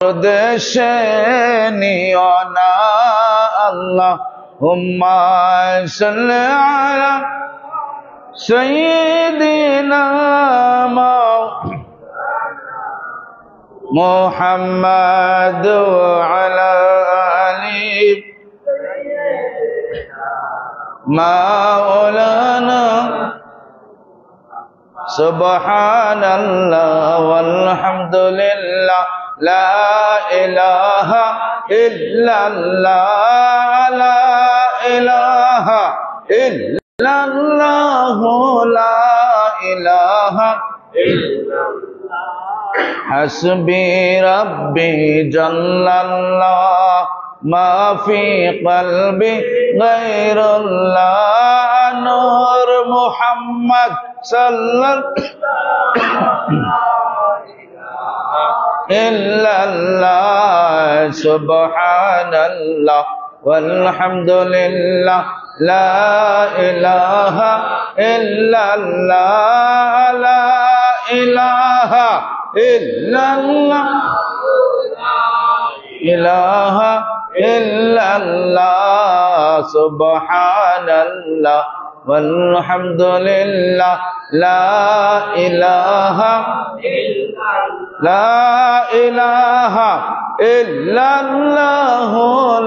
দেশে নিও না আল্লাহুম্মা সাল্লি আলা সাইয়্যিদিনা মুহাম্মাদ ওয়া আলা আলি মাওলানা সুবহানাল্লাহ ওয়ালহামদুলিল্লাহ লা ইলাহা ইল্লাল্লাহ লা ইলাহা ইল্লাল্লাহ লা ইলাহা ইল্লাল্লাহ হাসবি রাব্বি জাল্লাল্লাহ মা ফি কলবি গায়রুল্লাহ নূর মুহাম্মদ সাল্লাল্লাহু ইল্লাল্লাহ সুবহানাল্লাহ ওয়ালহামদুলিল্লাহ লা ইলাহা ইল্লাল্লাহ লা ইলাহা ইল্লাল্লাহ ইলাহা ইল্লাল্লাহ সুবহানাল্লাহ walhamdulillah la ilaha illallah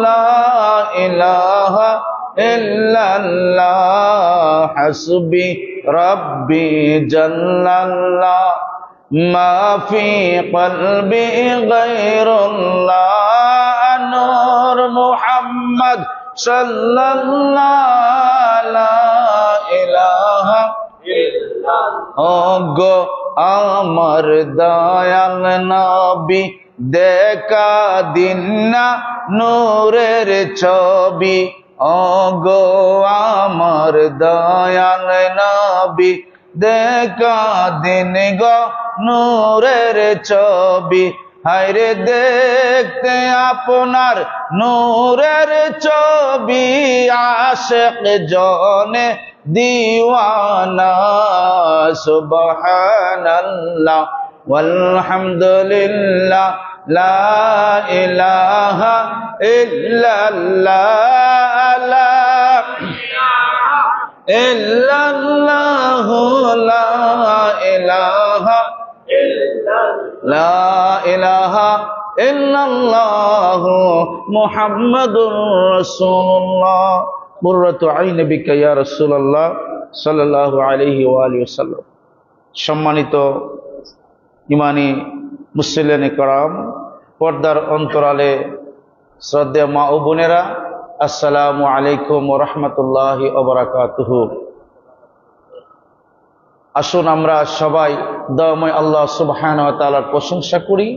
la ilaha illallah hasbi rabbi jallallah ma fi qalbi ghairullah nur muhammad sallallahu la ilaha illallah go amar dayal nabi দেখা দিন না নূরের ছবি go আমার দয়াল নবী দেখা দিন গো নূরের ছবি হায়রে দেখতে আপনার নূরের ছবি আশিক জনে দিওয়ানা সুবহানাল্লাহ walhamdulillah la ilaha illallah la illallah la ilaha la ilaha illallah muhammadur rasulullah qurratu ayni bika ya rasulullah sallallahu alaihi wa alihi wasallam সম্মানিত ইমানি মুসলিম کرام পর্দার অন্তরালে শ্রদ্ধেয় মা ও বোনেরা আসসালামু আলাইকুম ওয়া রাহমাতুল্লাহি ওয়া বারাকাতুহু আসুন আমরা সবাই দয়াময় আল্লাহ সুবহানাহু ওয়া তাআলার প্রশংসা করি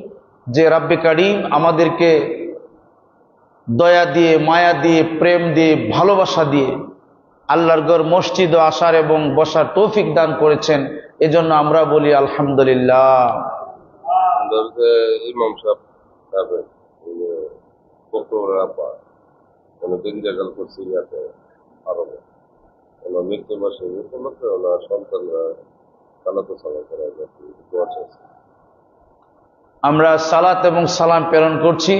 যে রব্বে কারীম আমাদেরকে দয়া দিয়ে মায়া দিয়ে প্রেম দিয়ে ভালোবাসা দিয়ে আল্লাহর ঘর মসজিদে আসার এবং বসার তৌফিক দান করেছেন এজন্য আমরা বলি আলহামদুলিল্লাহ ইমাম সাহেব দিন জাগাল করছি আরবে মৃত্যু মাসে উপলক্ষে ওনার সন্তানরা সালাতে সালাম করা আমরা সালাত এবং সালাম প্রেরণ করছি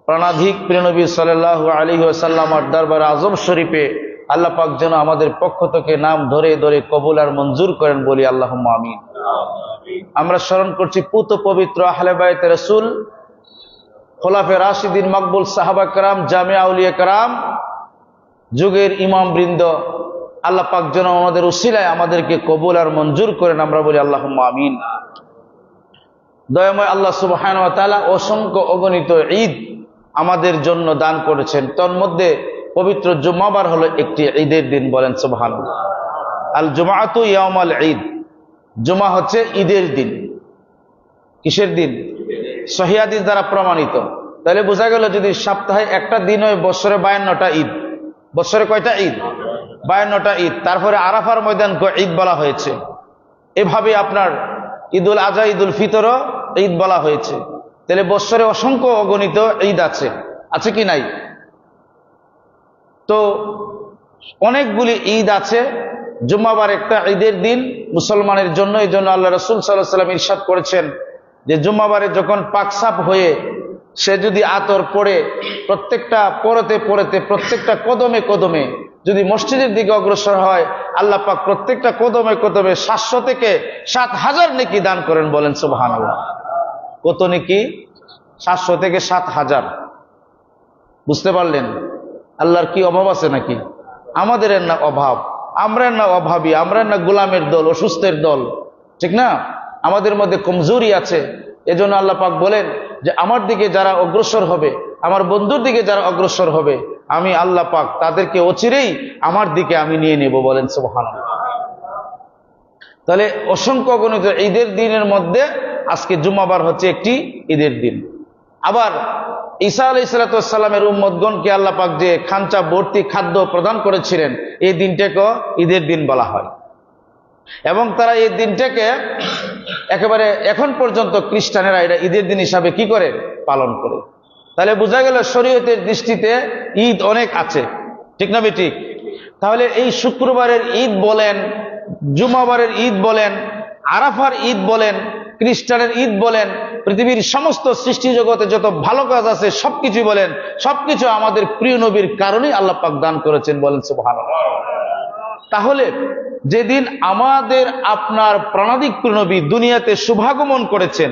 প্রাণাধিক প্রিয় নবী সাল্লাল্লাহু আলাইহি ওয়াসাল্লামের দরবারে আজম শরীফে আল্লাহ পাক যেন আমাদের পক্ষ থেকে নাম ধরে ধরে কবুল আর মঞ্জুর করেন বলি আল্লাহুম্মা আমিন। আমরা স্মরণ করছি পুত পবিত্র আহলে বাইতে রাসূল খোলাফে রাশিদিন মকবুল সাহাবা کرام জামিয়া আউলিয়া کرام যুগের ইমাম বৃন্দ আল্লাহ পাক যেন আমাদের উসিলায় আমাদেরকে কবুল আর মঞ্জুর করেন আমরা বলি আল্লাহুম্মা আমিন। দয়াময় আল্লাহ সুবহানাহু ওয়া তাআলা অসংখ্য অগণিত ঈদ আমাদের জন্য দান করেছেন তন্মধ্যে পবিত্র জুমাবার হলো একটি ঈদের দিন বলেন সুবহানাল্লাহ। আল জুমাআতু ইয়াউমাল ঈদ জুমা হচ্ছে ঈদের দিন। কিসের দিন? সহিহ হাদিস দ্বারা প্রমাণিত। তাহলে বোঝা গেল যদি সপ্তাহে একটা দিন হয় বছরে 52টা ঈদ। বছরে কয়টা ঈদ? 52টা ঈদ। তারপরে আরাফার ময়দানকে ঈদ বলা হয়েছে। এভাবে আপনার ঈদুল আজহা ঈদুল ফিতরও ঈদ বলা হয়েছে। তাহলে বছরে অসংখ্য অগণিত ঈদ আছে, আছে কি নাই? তো অনেকগুলি ঈদ আছে। জুম্মাবার একটা ঈদের দিন মুসলমানের জন্য। এই জন্য আল্লাহ রাসূল সাল্লাল্লাহু আলাইহি ওয়াসাল্লাম ইরশাদ করেছেন যে জুম্মাবারে যখন পাকসাপ হয়ে সে যদি আতর পড়ে প্রত্যেকটা পরতে পরতে প্রত্যেকটা কদমে কদমে যদি মসজিদের দিকে অগ্রসর হয়, আল্লাহ পাক প্রত্যেকটা কদমে কদমে 700 থেকে 7,000 নেকি দান করেন। বলেন সুবহানাল্লাহ। কত নেকি? 700 থেকে 7,000। বুঝতে পারলেন আল্লাহর কি অভাব আছে নাকি? আমাদের না অভাব, আমরা না অভাবী, আমরা না গোলামের দল, অসুস্থের দল, ঠিক না? আমাদের মধ্যে কমজোরি আছে। এজন্য আল্লাহ পাক বলেন যে আমার দিকে যারা অগ্রসর হবে, আমার বন্ধুর দিকে যারা অগ্রসর হবে, আমি আল্লাহ পাক তাদেরকে অচিরেই আমার দিকে আমি নিয়ে নেব। বলেন সুবহানাল্লাহ। তাহলে অসংখ্য অগণিত ঈদের দিনের মধ্যে আজকে জুম্মাবার হচ্ছে একটি ঈদের দিন। আবার ঈসা আলাইহিস সালামের উম্মতগণকে আল্লাহ পাক যে খাঞ্চা ভর্তি খাদ্য প্রদান করেছিলেন, এই দিনটাকে ঈদের দিন বলা হয়। এবং তারা এই দিনটাকে একেবারে এখন পর্যন্ত খ্রিস্টানেরা এটা ঈদের দিন হিসাবে কি করে? পালন করে। তাহলে বোঝা গেল শরীয়তের দৃষ্টিতে ঈদ অনেক আছে, ঠিক না বেঠিক? তাহলে এই শুক্রবারের ঈদ বলেন, জুমাবারের ঈদ বলেন, আরাফার ঈদ বলেন, খ্রিস্টানের ঈদ বলেন, পৃথিবীর সমস্ত সৃষ্টি জগতে যত ভালো কাজ আছে সবকিছু বলেন, সবকিছু আমাদের প্রিয় নবীর কারণেই আল্লাহ পাক দান করেছেন। বলেন সুবহানাল্লাহ। তাহলে যেদিন আমাদের আপনার প্রাণাদিক প্রিয় নবী দুনিয়াতে শুভাগমন করেছেন,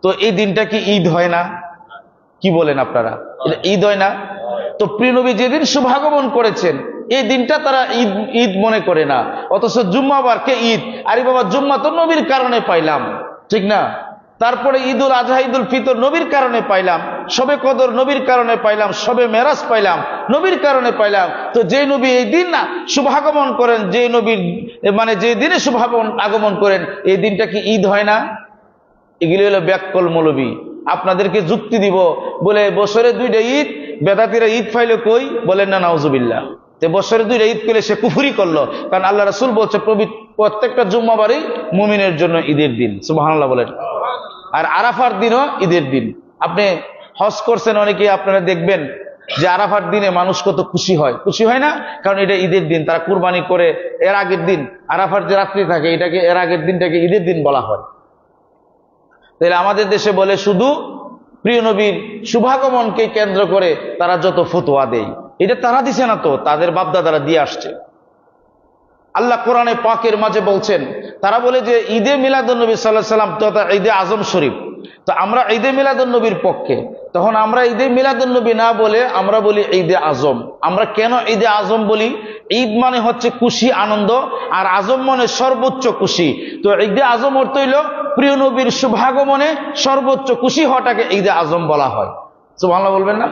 তো এই দিনটা কি ঈদ হয় না? কি বলেন আপনারা? এটা ঈদ হয় না? তো প্রিয় নবী যেদিন শুভাগমন করেছেন এই দিনটা তারা ঈদ ঈদ মনে করে না, অথচ জুম্মাবারকে ঈদ। আরে বাবা, জুম্মা তো নবীর কারণে পাইলাম, ঠিক না? তারপরে ঈদুল আজহা, ঈদুল ফিতর নবীর কারণে পাইলাম, শবে কদর নবীর কারণে পাইলাম, শবে মেরাজ পাইলাম নবীর কারণে পাইলাম। তো যে নবী এই দিন না শুভাগমন করেন, যে নবীর মানে যে দিনে আগমন করেন, এই দিনটা কি ঈদ হয় না? এগুলি হলো ব্যাককল মৌলবী। আপনাদেরকে যুক্তি দিব, বলে বছরে 2টা ঈদ, বেদাতিরা ঈদ পাইলে কই? বলেন না নাউজুবিল্লাহ। বছরে 2টা ঈদ পেলে সে কুফরি করলো, কারণ আল্লাহ রাসূল বলছে প্রত্যেকটা জুম্মাবারই মুমিনের জন্য ঈদের দিন। সুবহানাল্লাহ বলেন। আর আরাফার দিনও ঈদের দিন। আপনি হজ করছেন অনেকে, আপনারা দেখবেন যে আরাফার দিনে মানুষ কত খুশি হয়। খুশি হয় না? কারণ এটা ঈদের দিন, তারা কুরবানি করে এর আগের দিন, আরাফার যে রাত্রি থাকে এটাকে, এর আগের দিনটাকে ঈদের দিন বলা হয়। তাহলে আমাদের দেশে বলে শুধু প্রিয় নবীর শুভাগমনকে কেন্দ্র করে তারা যত ফতোয়া দেয়, এটা তারা দিছে না, তো তাদের বাপদাদারা দিয়ে আসছে। আল্লাহ কোরআনে পাকের মাঝে বলছেন, তারা বলে যে ঈদে মিলাদুন্নবী সাল্লাল্লাহু আলাইহি ওয়াসাল্লাম তথা ঈদে আজম শরীফ, তো আমরা ঈদে মিলাদুন্নবীর পক্ষে। তখন আমরা ঈদে মিলাদুন্নবী না বলে আমরা বলি ঈদে আজম। আমরা কেন ঈদে আজম বলি? ঈদ মানে হচ্ছে খুশি, আনন্দ, আর আজম মানে সর্বোচ্চ খুশি। তো ঈদে আজম অর্থ হইল প্রিয় নবীর শুভাগমনে সর্বোচ্চ খুশি হওয়াটাকে ঈদে আজম বলা হয়। সুবহানাল্লাহ বলবেন না?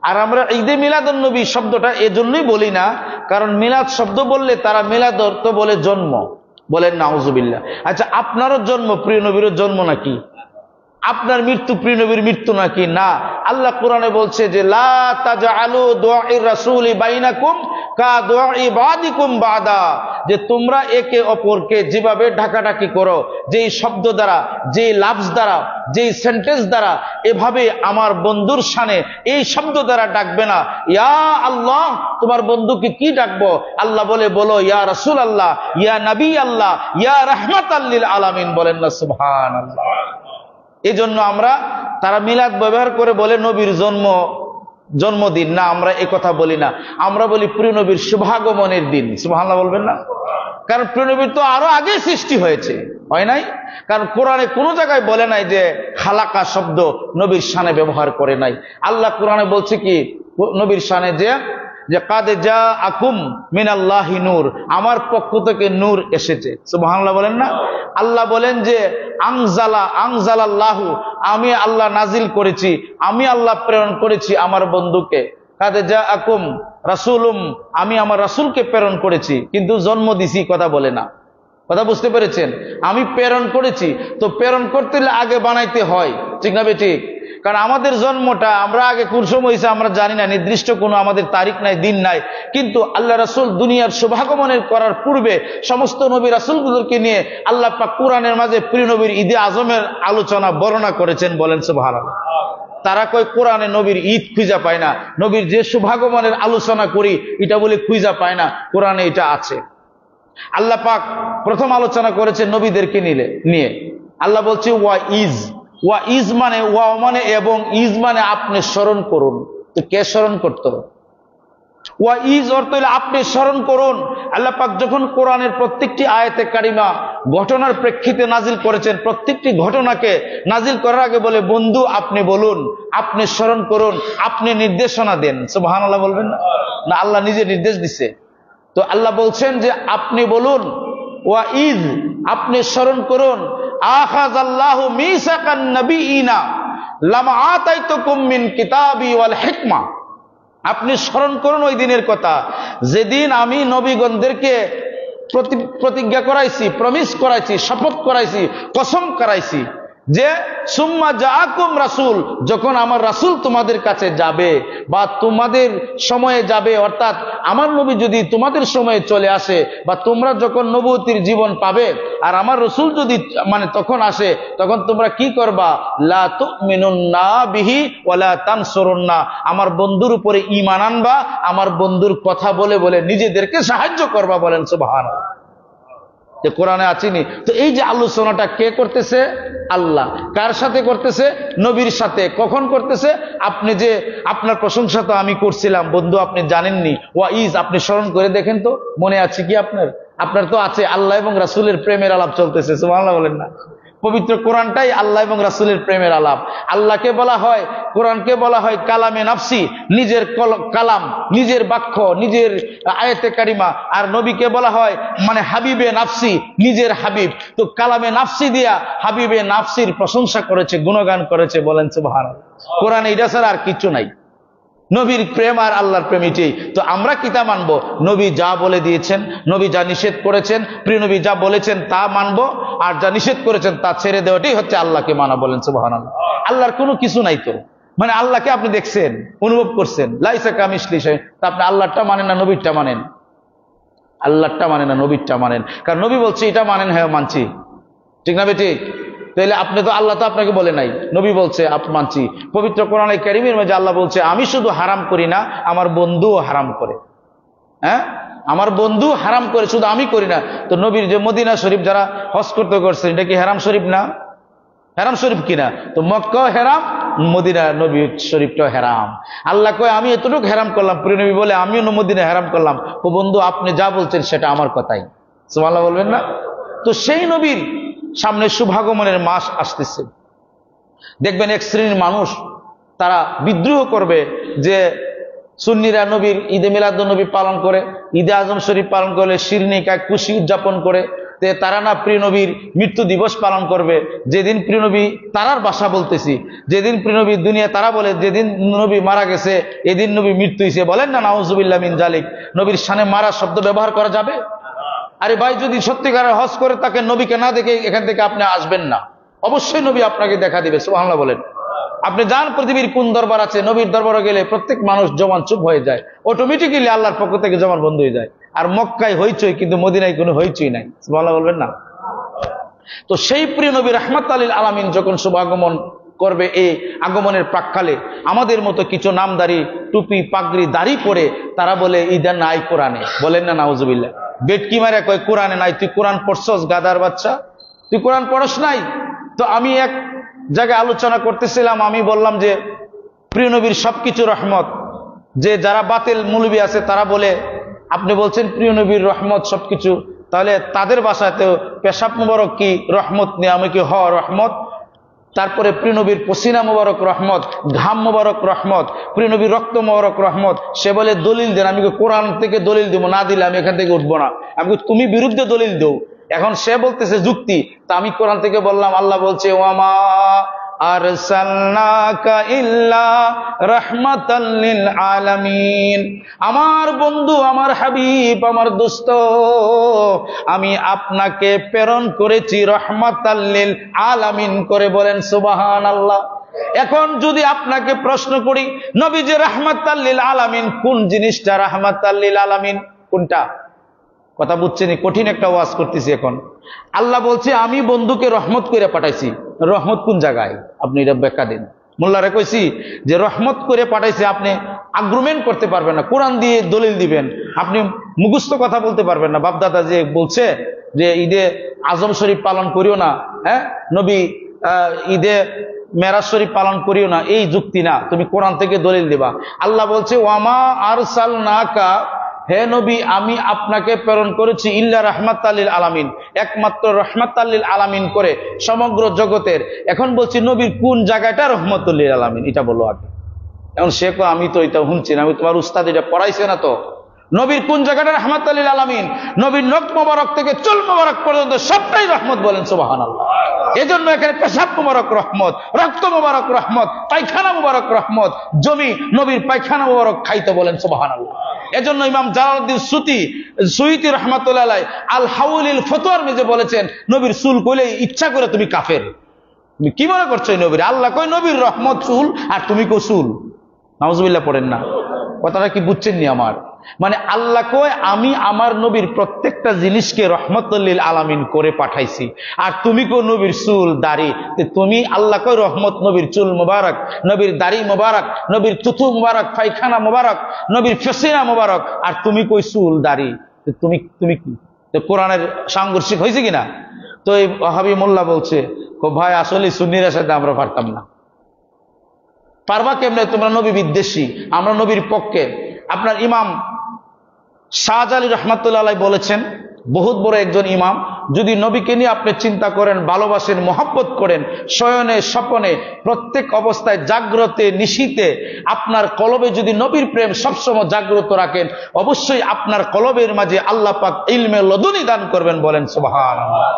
আর আমরা ঈদে মিলাদুন্নবী শব্দটা এজন্যই বলি না, কারণ মিলাদ শব্দ বললে তারা মিলাদ অর্থ বলে জন্ম। বলেন নাউজুবিল্লাহ। আচ্ছা, আপনারও জন্ম প্রিয় নবীরও জন্ম নাকি? আপনার মৃত্যু প্রিয় নবীর মৃত্যু নাকি? না। আল্লাহ কোরআনে বলছে যে লা তাজআলু দুআইর রাসূলি বাইনাকুম কা দুআই বাদিকুম বাদা, যে তোমরা একে অপরকে যেভাবে ঢাকাঢাকি করো, যেই শব্দ দ্বারা, যেই লাফজ দ্বারা, যেই সেন্টেন্স দ্বারা, এভাবে আমার বন্ধুর শানে এই শব্দ দ্বারা ডাকবে না। ইয়া আল্লাহ, তোমার বন্ধুকে কি ডাকবো? আল্লাহ বলে, বলো ইয়া রাসূল আল্লাহ, ইয়া নবী আল্লাহ, ইয়া রাহমাতাল লিল আলামিন। বলেন না সুবহানাল্লাহ। এই জন্য আমরা, তারা মিলাদ ব্যবহার করে বলে নবীর জন্মদিন। না, আমরা এই কথা বলি না, আমরা বলি প্রিয় নবীর শুভাগমনের দিন। সুবহানাল্লাহ বলবেন না? কারণ প্রিয় নবীর তো আরো আগে সৃষ্টি হয়েছে, হয় নাই? কারণ কোরআনে কোনো জায়গায় বলে নাই যে খালাকা শব্দ নবীর শানে ব্যবহার করে নাই। আল্লাহ কোরআনে বলছে কি নবীর শানে, যে কাদ জাআকুম মিনাল্লাহি নূর, আমার পক্ষ থেকে নূর এসেছে। সুবহানাল্লাহ বলেন না? আল্লাহ বলেন যে আনজালাল্লাহু, আমি আল্লাহ নাজিল করেছি, আমি আল্লাহ প্রেরণ করেছি আমার বন্ধুকে। কাদ জাআকুম রাসূলুম, আমি আমার রাসূলকে প্রেরণ করেছি, কিন্তু জন্ম দিছি কথা বলে না। কথা বুঝতে পেরেছেন? আমি প্রেরণ করেছি, তো প্রেরণ করতে হলে আগে বানাইতে হয়, ঠিক না বেঠিক? কারণ আমাদের জন্মটা আমরা আগে কোন সময় হয়েছে আমরা জানি না, নির্দিষ্ট কোনো আমাদের তারিখ নাই, দিন নাই। কিন্তু আল্লাহ রাসূল দুনিয়ার শুভাগমনের করার পূর্বে সমস্ত নবী রাসূলগুলোকে নিয়ে আল্লাহ পাক কোরআনের মাঝে প্রিয় নবীর ঈদে আজমের আলোচনা বর্ণনা করেছেন। বলেন সুবহানাল্লাহ। তারা কয় কোরআনে নবীর ঈদ খুঁজা পায় না, নবীর যে শুভাগমনের আলোচনা করি এটা বলে খুঁজা পায় না, কোরআনে এটা আছে। আল্লাহ পাক প্রথম আলোচনা করেছেন নবীদেরকে নিয়ে। আল্লাহ বলছে ওয়া ইজ, ওয়া ইজ মানে ওয়া মানে এবং ইজ মানে আপনি স্মরণ করুন। তো কে স্মরণ করত? ওয়া ইজ অর্থ হইলে আপনি স্মরণ করুন। আল্লাহ পাক যখন কোরআনের প্রত্যেকটি আয়াতে কারিমা ঘটনার প্রেক্ষিতে নাজিল করেছেন, প্রত্যেকটি ঘটনাকে নাজিল করার আগে বলে বন্ধু আপনি বলুন, আপনি স্মরণ করুন, আপনি নির্দেশনা দেন। সুবহানাল্লাহ বলবেন না? না, আল্লাহ নিজে নির্দেশ দিছে। তো আল্লাহ বলছেন যে আপনি বলুন, ওয়া ইজ আপনি স্মরণ করুন, আখাযাল্লাহু মিসাকান নাবিয়িনা লামা আতাইতুকুম মিন কিতাবি ওয়াল হিকমা। আপনি স্মরণ করুন ওই দিনের কথা যেদিন আমি নবীগণদেরকে প্রতিজ্ঞা করাইছি, প্রমিস করাইছি, শপথ করাইছি, কসম করাইছি যে সুম্মা জাআকুম রাসূল, যখন আমার রাসূল তোমাদের কাছে যাবে বা তোমাদের সময়ে যাবে, অর্থাৎ আমার নবী যদি তোমাদের সময়ে চলে আসে বা তোমরা যখন নবুয়তির জীবন পাবে আর আমার রাসূল যদি তখন আসে, তখন তোমরা কি করবা? লা তুমিনুন্না বিহি ওয়ালা তানসুরুন্না, আমার বন্ধুর উপরে ঈমান আনবা, আমার বন্ধুর কথা বলে বলে নিজেদেরকে সাহায্য করবা। বলেন সুবহানাল্লাহ। যে কোরআনে আছেনি। তো এই যে আলোচনাটা কে করতেছে? আল্লাহ। কার সাথে করতেছে? নবীর সাথে। কখন করতেছে? আপনি যে আপনার প্রশংসা তো আমি করছিলাম বন্ধু, আপনি জানেননি। ওয়া ইজ আপনি স্মরণ করে দেখেন তো, মনে আছে কি আপনার? আপনার তো আছে। আল্লাহ এবং রাসূলের প্রেমের আলাপ চলতেছে। সুবহানাল্লাহ বলেন না? পবিত্র কোরআনটাই আল্লাহ এবং রাসূলের প্রেমের আলাপ। আল্লাহকে বলা হয়, কোরআনকে বলা হয় কালামে নাফসি, নিজের কালাম, নিজের বাক্য, নিজের আয়াতে কারিমা। আর নবীকে বলা হয় হাবিবে নাফসি, নিজের হাবিব। তো কালামে নাফসি দিয়া হাবিবে নাফসির প্রশংসা করেছে, গুণগান করেছে। বলেন সুবহানাল্লাহ। কোরআনে এটা ছাড়া আর কিছু নাই। নবীর প্রেম আর আল্লাহর প্রেম এটাই। তো আমরা কিতা মানবো? নবী যা বলে দিয়েছেন, নবী যা নিষেধ করেছেন, প্রিয় নবী যা বলেছেন তা মানবো, আর যা নিষেধ করেছেন তা ছেড়ে দেওয়াটাই হচ্ছে আল্লাহকে মানা। বলেন সুবহানাল্লাহ। আল্লাহর কোনো কিছু নাই তো, আল্লাহকে আপনি দেখছেন, অনুভব করছেন, লাইসা কামিসলি শাই। তা আপনি আল্লাহটা মানেন না নবীরটা মানেন? আল্লাহটা মানেন না নবীরটা মানেন। কারণ নবী বলছে এটা মানেন, হ্যাঁ মানছি, ঠিক না বেঠিক? তাহলে আপনি তো, আল্লাহ তো আপনাকে বলে নাই, নবী বলছে মানছি। পবিত্র কোরআনে কারীমের মধ্যে আল্লাহ বলছে আমি শুধু হারাম করি না, আমার বন্ধুও হারাম করে। হ্যাঁ, আমার বন্ধু হারাম করে, শুধু আমি করি না। তো নবীর যে মদিনা শরীফ যারা হজ করতে করছেন, এটা কি হারাম শরীফ না? হারাম শরীফ কিনা? তো মক্কাও হারাম, মদিনা নবী শরীফটাও হারাম। আল্লাহ কয় আমি এতটুকু হারাম করলাম, প্রিয় নবী বলে আমিও মদিনা হারাম করলাম। ও বন্ধু আপনি যা বলছেন সেটা আমার কথাই। সুবহানাল্লাহ বলবেন না? তো সেই নবীর সামনে শুভাগমনের মাস আসতেছে। দেখবেন এক শ্রেণীর মানুষ তারা বিদ্রোহ করবে যে সুন্নিরা নবীর ঈদে মিলাদুন্নবী পালন করে, ঈদে আজম শরীফ পালন করলে শিরনি কাক খুশি উদযাপন করে, তারা না প্রিয় নবীর মৃত্যু দিবস পালন করবে। যেদিন প্রিয় নবী, তারার ভাষা বলতেছি, যেদিন প্রিয় নবী দুনিয়া, তারা বলে যেদিন নবী মারা গেছে এদিন নবী মৃত্যু হয়েছে। বলেন না নাউজুবিল্লাহ মিন জালিক। নবীর শানে মারা শব্দ ব্যবহার করা যাবে? আরে ভাই, যদি সত্যিকারের হজ করে তাকে নবীকে না দেখে এখান থেকে আপনি আসবেন না। অবশ্যই নবী আপনাকে দেখা দিবে। সুবহানাল্লাহ বলেন। আপনি যান পৃথিবীর কোন দরবার আছে, নবীর দরবারে গেলে প্রত্যেক মানুষ জবান চুপ হয়ে যায়, অটোমেটিক্যালি আল্লাহর পক্ষ থেকে জবান বন্ধ হয়ে যায়। আর মক্কায় হইচই, কিন্তু মদিনায় কোনো হইচই নাই। সুবহানাল্লাহ বলবেন না? তো সেই প্রিয় নবী রাহমাতুল লিল আলামিন যখন শুভাগমন করবে, এই আগমনের প্রাক্কালে আমাদের মতো কিছু নামদারি, টুপি, পাগড়ি, দাড়ি পরে তারা বলে ঈদা নাই কোরআনে। বলেন না নাউজুবিল্লাহ। বেটকি মারে কয় কোরআনে নাই। তুই কোরআন পড়ছস গাদার বাচ্চা? তুই কোরআন পড়স নাই? তো আমি এক জায়গায় আলোচনা করতেছিলাম, আমি বললাম যে প্রিয় নবীর সবকিছু রহমত। যে যারা বাতিল মৌলবী আছে তারা বলে আপনি বলছেন প্রিয় নবীর রহমত সবকিছু, তাহলে তাদের ভাষাতেও পেশাব মুবারক কি রহমত নেই? আমি কি রহমত? তারপরে প্রিয় নবীর পসিনা মুবারক রহমত, ঘাম মুবারক রহমত, প্রিয় নবীর রক্ত মুবারক রহমত। সে বলে দলিল দেন। আমি কোরআন থেকে দলিল দিব, না দিলে আমি এখান থেকে উঠবো না। আমি তুমি বিরুদ্ধে দলিল দেও। এখন সে বলতেছে যুক্তি। তা আমি কোরআন থেকে বললাম, আল্লাহ বলছে ওয়ামা আরসালনাকা ইল্লা রাহমাতাল লিল আলামিন। আমার বন্ধু, আমার হাবিব, আমার দোস্ত, আমি আপনাকে প্রেরণ করেছি রহমাতাল লিল আলামিন করে। বলেন সুবহানাল্লাহ। এখন যদি আপনাকে প্রশ্ন করি, নবী যে রাহমাতাল লিল আলামিন, কোন জিনিসটা রাহমাতাল লিল আলামিন? কোনটা? কথা বুঝছেন? কঠিন একটা ওয়াজ করতেছি এখন। আল্লাহ বলছে আমি বন্ধুকে রহমত করে পাঠাইছি। রহমত কোন জায়গায়? আপনি এটা ব্যাখ্যা দিন। মোল্লারে কইছি যে রহমত করে পাঠাইছে, আপনি আর্গুমেন্ট করতে পারবেন না, কোরআন দিয়ে দলিল দিবেন, আপনি মুখস্থ কথা বলতে পারবেন না। বাপদাদা যে বলছে যে ঈদে আজম শরীফ পালন করিও না, হ্যাঁ নবী ঈদে মেরাজ শরীফ পালন করিও না, এই যুক্তি না, তুমি কোরআন থেকে দলিল দিবা। আল্লাহ বলছে ওয়ামা আরসালনাকা, হে নবী আমি আপনাকে প্রেরণ করেছি ইল্লা রাহমাতাল লিল আলামিন, একমাত্র রাহমাতাল লিল আলামিন করে সমগ্র জগতের। এখন বলছি নবীর কোন জায়গাটা রহমাতুল লিল আলামিন এটা বলো আগে। এখন সে আমি তো এটা শুনছি না, আমি তোমার উস্তাদ এটা পড়াইছে না তো। নবীর কোন জায়গাটা রাহমাতুল লিল আলামিন? নবীর নখ মোবারক থেকে চুল মোবারক পর্যন্ত সবটাই রহমত, বলেন সুবহানাল্লাহ। এজন্য এখানে পেশাব মোবারক রহমত, রক্ত মোবারক রহমত, পায়খানা মোবারক রহমত, জমি নবীর পায়খানা মোবারক খাইতে, বলেন সুবহানাল্লাহ। এজন্য ইমাম জালালউদ্দিন সুয়ুতী রাহমাতুল্লাহ আলাইহি আল হাউলিল ফতোয়ার মধ্যে বলেছেন নবীর চুল কইলে ইচ্ছা করে তুমি কাফের। তুমি কি মনে করছো এই নবীর? আল্লাহ কই নবীর রহমত চুল আর তুমি কো চুল। নাউজুবিল্লাহ পড়েন না, কথাটা কি বুঝছেননি আমার? মানে আল্লাহ কয় আমি আমার নবীর প্রত্যেকটা জিনিসকে রহমতুল লিল আলামিন করে পাঠাইছি, আর তুমি কো নবীর চুল দাড়ি। তুমি আল্লাহ কয় রহমত নবীর চুল মুবারক, নবীর দাড়ি মুবারক, নবীর থুথু মুবারক, পায়খানা মুবারক, নবীর ফেসিনা মুবারক, আর তুমি কই চুল দাড়ি। তুমি কি? তো কোরআনের সাংঘর্ষিক হয়েছে কিনা? তো এই ওয়াহাবী মোল্লা বলছে ভাই আসলে সুন্নির সাথে আমরা পারতাম না। পারবা কেমনে? তোমরা নবী বিদ্বেষী, আমরা নবীর পক্ষে। আপনার ইমাম শাহজালালী রহমাতুল্লাহ আলাইহি বলেছেন, বহুত বড় একজন ইমাম, যদি নবীকে নিয়ে আপনি চিন্তা করেন, ভালোবাসেন, মহব্বত করেন, শয়নে স্বপনে প্রত্যেক অবস্থায়, জাগ্রতে নিশীতে আপনার কলবে যদি নবীর প্রেম সবসময় জাগ্রত রাখেন, অবশ্যই আপনার কলবের মাঝে আল্লাহ পাক ইলমে লদুনী দান করবেন, বলেন সুবহানাল্লাহ।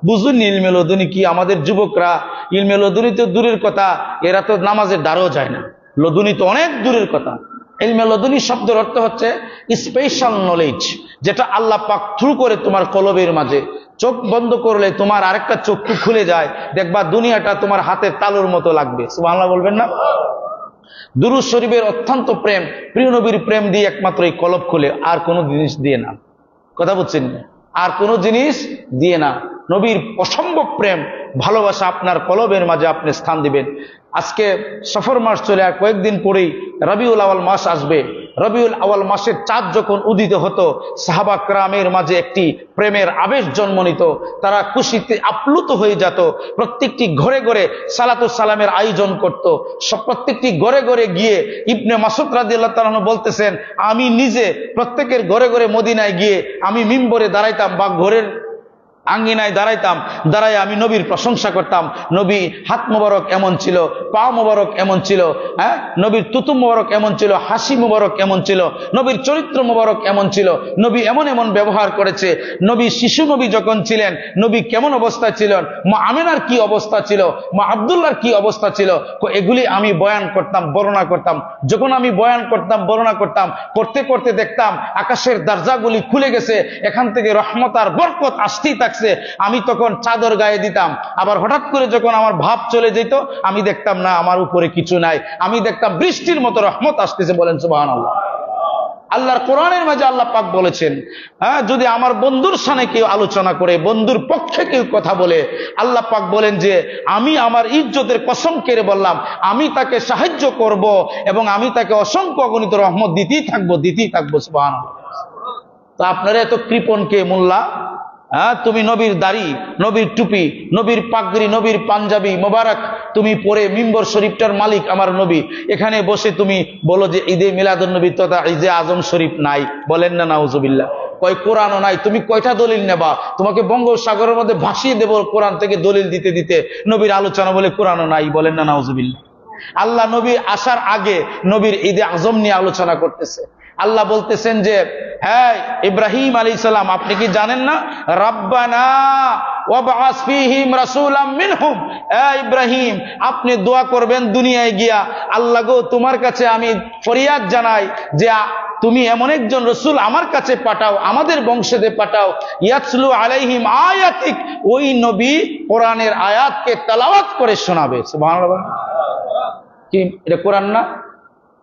বুঝুন ইলমে লদুনী কি? আমাদের যুবকরা ইলমে লদুনী তো দূরের কথা, এরা তো নামাজের দ্বারও যায় না। লদুনী তো অনেক দূরের কথা। ইলমে লদুনী শব্দের অর্থ হচ্ছে স্পেশাল নলেজ, যেটা আল্লাহ পাক থ্রু করে তোমার কলবের মাঝে। চোখ বন্ধ করলে তোমার আরেকটা চক্ষু খুলে যায়, দেখবা দুনিয়াটা তোমার হাতের তালুর মতো লাগবে। সুবহানাল্লাহ বলবেন না? দুরূদ শরীফের অত্যন্ত প্রেম, প্রিয় নবীর প্রেম দিয়ে একমাত্র এই কলব খুলে, আর কোনো জিনিস দিয়ে না। কথা বুঝছেন? আর কোনো জিনিস দিয়ে না। নবীর অসম্ভব প্রেম ভালোবাসা আপনার কলবের মাঝে আপনি স্থান দিবেন। আজকে সফর মাস চলে, আর কয়েকদিন পরেই রবিউল আউয়াল মাস আসবে। রবিউল আউয়াল মাসের চাঁদ যখন উদিত হতো, সাহাবা কেরামের মাঝে একটি প্রেমের আবেশ জন্ম নিত। তারা খুশিতে আপ্লুত হয়ে যেত। প্রত্যেকটি ঘরে ঘরে সালাতুস সালামের আয়োজন করত। প্রত্যেকটি ঘরে ঘরে গিয়ে ইবনে মাসউদ রাদিয়াল্লাহু তাআলা আনহু বলতেছেন, আমি নিজে প্রত্যেকের ঘরে ঘরে মদিনায় গিয়ে আমি মিম্বরে দাঁড়াইতাম বা ঘরের আঙ্গিনায় দাঁড়াইতাম, দাঁড়ায় আমি নবীর প্রশংসা করতাম। নবী হাত মোবারক এমন ছিল, পা মোবারক এমন ছিল, হ্যাঁ, নবীর তুতু মোবারক এমন ছিল, হাসি মোবারক এমন ছিল, নবীর চরিত্র মোবারক এমন ছিল, নবী এমন এমন ব্যবহার করেছে। নবী শিশু নবী যখন ছিলেন, নবী কেমন অবস্থা ছিলেন, মা আমিনার কি অবস্থা ছিল, মা আব্দুল্লাহর কি অবস্থা ছিল, এগুলি আমি বয়ান করতাম, বর্ণনা করতাম। যখন আমি বয়ান করতাম, বর্ণনা করতাম, করতে করতে দেখতাম আকাশের দরজাগুলি খুলে গেছে, এখান থেকে রহমত আর বরকত আসতেই থাকছে। আমি তখন চাদর গায়ে দিতাম, আবার হঠাৎ করে যখন আমার ভাব চলে যেত, আমি দেখতাম না আমার উপরে কিছু নাই, আমি দেখতাম বৃষ্টির মতো রহমত আসতেছে, বলেন সুবহানাল্লাহ। আল্লাহর কোরআনের মাঝে আল্লাহ পাক বলেছেন, হ্যাঁ, যদি আমার বন্ধুর সামনে কেউ আলোচনা করে, বন্ধুর পক্ষে কেউ কথা বলে, আল্লাহ পাক বলেন যে আমি আমার ইজ্জতের কসম কেড়ে বললাম, আমি তাকে সাহায্য করব এবং আমি তাকে অসংখ্য অগণিত রহমত দিতেই থাকবো, সুবহানাল্লাহ। তো আপনারা এত কৃপণ কে মোল্লা? হ্যাঁ, তুমি নবীর দাড়ি, নবীর টুপি, নবীর পাগড়ি, নবীর পাঞ্জাবি মোবারক তুমি পরে মিম্বর শরীফটার মালিক আমার নবী, এখানে বসে তুমি বলো যে ঈদে মিলাদুন নবী তথা ঈদে আজম শরীফ নাই, বলেন না নাউজুবিল্লাহ। কয় কোরআনও নাই, তুমি কয়টা দলিল নেবা? তোমাকে বঙ্গোপসাগরের মধ্যে ভাসিয়ে দেব কোরআন থেকে দলিল দিতে দিতে। নবীর আলোচনা বলে কোরআনও নাই, বলেন না নাউজুবিল্লাহ। আল্লাহ নবী আসার আগে নবীর ঈদে আজম নিয়ে আলোচনা করতেছে। আল্লাহ বলতেছেন যে হ্যাঁ ইব্রাহিম আলাইহিস সালাম, আপনি কি জানেন না, রাব্বানা ওয়াবআস ফীহিম রাসূলাম মিনহুম, ইব্রাহিম আপনি দোয়া করবেন দুনিয়ায় গিয়া, আল্লাহ গো তোমার কাছে আমি ফরিয়াদ জানাই যে তুমি এমন একজন রসুল আমার কাছে পাঠাও, আমাদের বংশেতে পাঠাও, ইয়াতলু আলাইহিম আয়াতিক, ওই নবী কোরআনের আয়াতকে তেলাওয়াত করে শোনাবে। সুবহানাল্লাহ। কি এটা কোরআন না?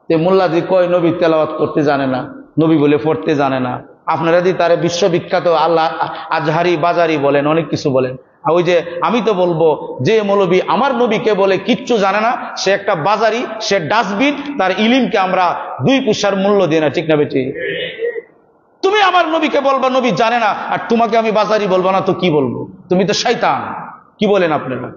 মোল্লাদি কয় নবী তেলাওয়াত করতে জানে না, নবী বলে পড়তে জানে না। আপনারা যদি তারে বিশ্ববিখ্যাত আল্লাহ আজহারি বাজারি বলেন, অনেক কিছু বলেন, ওই যে আমি তো বলবো যে মৌলবী আমার নবীকে বলে কিচ্ছু জানে না, সে একটা বাজারি, সে ডাস্টবিন, তার ইলিমকে আমরা 2 পয়সার মূল্য দিই না, ঠিক না বেটি? তুমি আমার নবীকে বলবা নবী জানে না, আর তোমাকে আমি বাজারি বলবো না তো কি বলবো? তুমি তো শয়তান। কি বলেন আপনারা?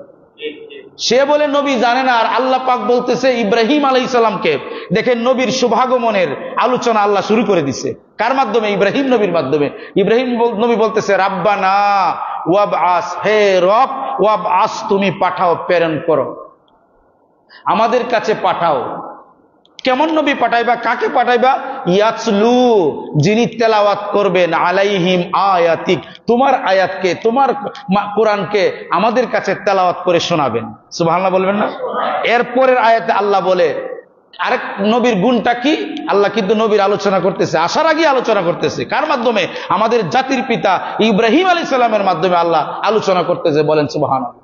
সে বলে নবী জানে না। আর আল্লাহ পাক বলতেছে ইব্রাহিম আলাইহিস সালামকে, দেখেন নবীর শুভাগমনের আলোচনা আল্লাহ শুরু করে দিছে কার মাধ্যমে? ইব্রাহিম নবীর মাধ্যমে। ইব্রাহিম নবী বলতেছে রাব্বানা ওয়াবআস, হে রব, ওয়াবআস, তুমি পাঠাও, প্রেরণ করো, আমাদের কাছে পাঠাও। কেমন নবী পাঠাইবা? কাকে পাঠাইবা? ইয়াতলু, যিনি তেলাওয়াত করবেন, আলাইহিম আয়াতিক, তোমার আয়াতকে, তোমার কোরআনকে আমাদের কাছে তেলাওয়াত করে শোনাবেন। সুবহানাল্লাহ বলবেন না? এরপরের আয়াতে আল্লাহ বলে আরেক নবীর গুণটা কি? আল্লাহ কিন্তু নবীর আলোচনা করতেছে, আসার আগে আলোচনা করতেছে কার মাধ্যমে? আমাদের জাতির পিতা ইব্রাহিম আলাইহিস সালামের মাধ্যমে আল্লাহ আলোচনা করতেছে। বলেন সুবহানাল্লাহ।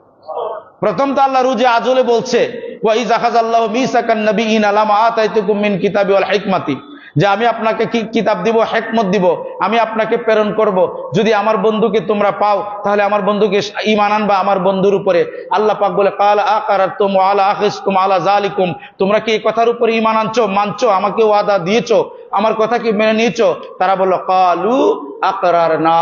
প্রথম তো আল্লাহ রুজে আজলে বলছে ওয়াইজ আখাযাল্লাহু মিসাকান নাবিয়িনা লামা আতাইতুকুম মিন কিতাবি ওয়াল হিকমাতি, যে আমি আপনাকে কি কিতাব দিব, হিকমত দিব, আমি আপনাকে প্রেরণ করব। যদি আমার বন্ধুকে তোমরা পাও তাহলে আমার বন্ধুকে ঈমান আনবা আমার বন্ধুর উপরে। আল্লাহ পাক বলে ক্বালা আকারাতুম ওয়া আলা আখিসতুম আলা যালিকুম, তোমরা কি এই কথার উপরে ঈমান আনছো, মানছো, আমাকে ওয়াদা দিয়েছো, আমার কথা কি মেনে নিয়েছো? তারা বলল ক্বালু আকরারনা,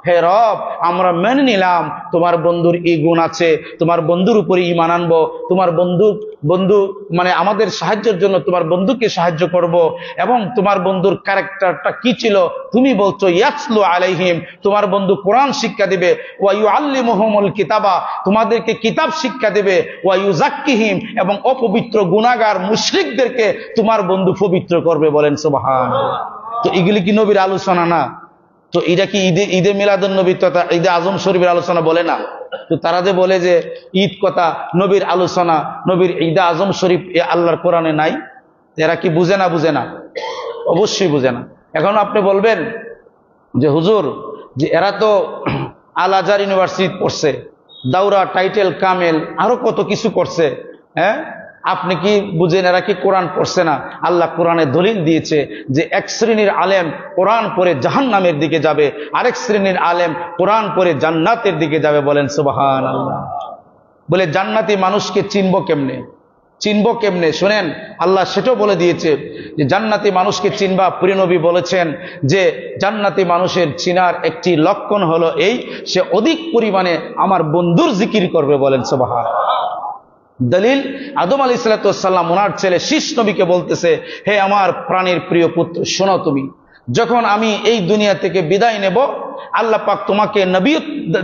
হে রব, আমরা মেনে নিলাম তোমার বন্ধুর এই গুণ আছে, তোমার বন্ধুর উপরে ঈমান আনবো, তোমার বন্ধু মানে আমাদের সাহায্যের জন্য তোমার বন্ধুকে সাহায্য করব। এবং তোমার বন্ধুর ক্যারেক্টারটা কি ছিল? তুমি বলছো ইয়াতলু আলাইহিম, তোমার বন্ধু কোরআন শিক্ষা দিবে, ওয়া ইউআল্লিমুহুমুল কিতাবা, তোমাদেরকে কিতাব শিক্ষা দিবে, ওয়া ইউযাক্কিহিম, এবং অপবিত্র গুনাহগার মুশরিকদেরকে তোমার বন্ধু পবিত্র করবে। বলেন সুবহানাল্লাহ। তো এগুলি কি নবীর আলোচনা না? তো এটা কি ঈদে মিলাদুন নবী তথা ঈদে আজম শরীফের আলোচনা বলে না? তো তারা যে বলে যে ঈদ কথা নবীর আলোচনা, নবীর ঈদে আজম শরীফ আল্লাহর কোরআনে নাই, এরা কি বুঝে না? বুঝে না, অবশ্যই বুঝে না। এখন আপনি বলবেন যে হুজুর, যে এরা তো আল আজহার ইউনিভার্সিটি পড়ছে, দাওরা, টাইটেল, কামেল, আরো কত কিছু করছে, হ্যাঁ, আপনি কি বুঝেন এরা কি কোরআন পড়ছে না? আল্লাহ কোরআনে দলিল দিয়েছে যে এক শ্রেণীর আলেম কোরআন পড়ে জাহান্নামের দিকে যাবে, আরেক শ্রেণীর আলেম কোরআন পড়ে জান্নাতের দিকে যাবে। বলেন সুবহানাল্লাহ। বলে জান্নাতি মানুষকে চিনবো কেমনে? চিনবো কেমনে? শুনেন, আল্লাহ সেটাও বলে দিয়েছে যে জান্নাতি মানুষকে চিনবা। প্রিয় নবী বলেছেন যে জান্নাতি মানুষের চিনার একটি লক্ষণ হলো এই, সে অধিক পরিমাণে আমার বন্ধুর জিকির করবে। বলেন সুবহানাল্লাহ। দলিল, আদম আলাইহিস সালাম ওনার ছেলে শীষ নবীকে বলতেছে, হে আমার প্রাণের প্রিয় পুত্র, শোনো, তুমি যখন আমি এই দুনিয়া থেকে বিদায় নেব, আল্লাহ পাক তোমাকে নবী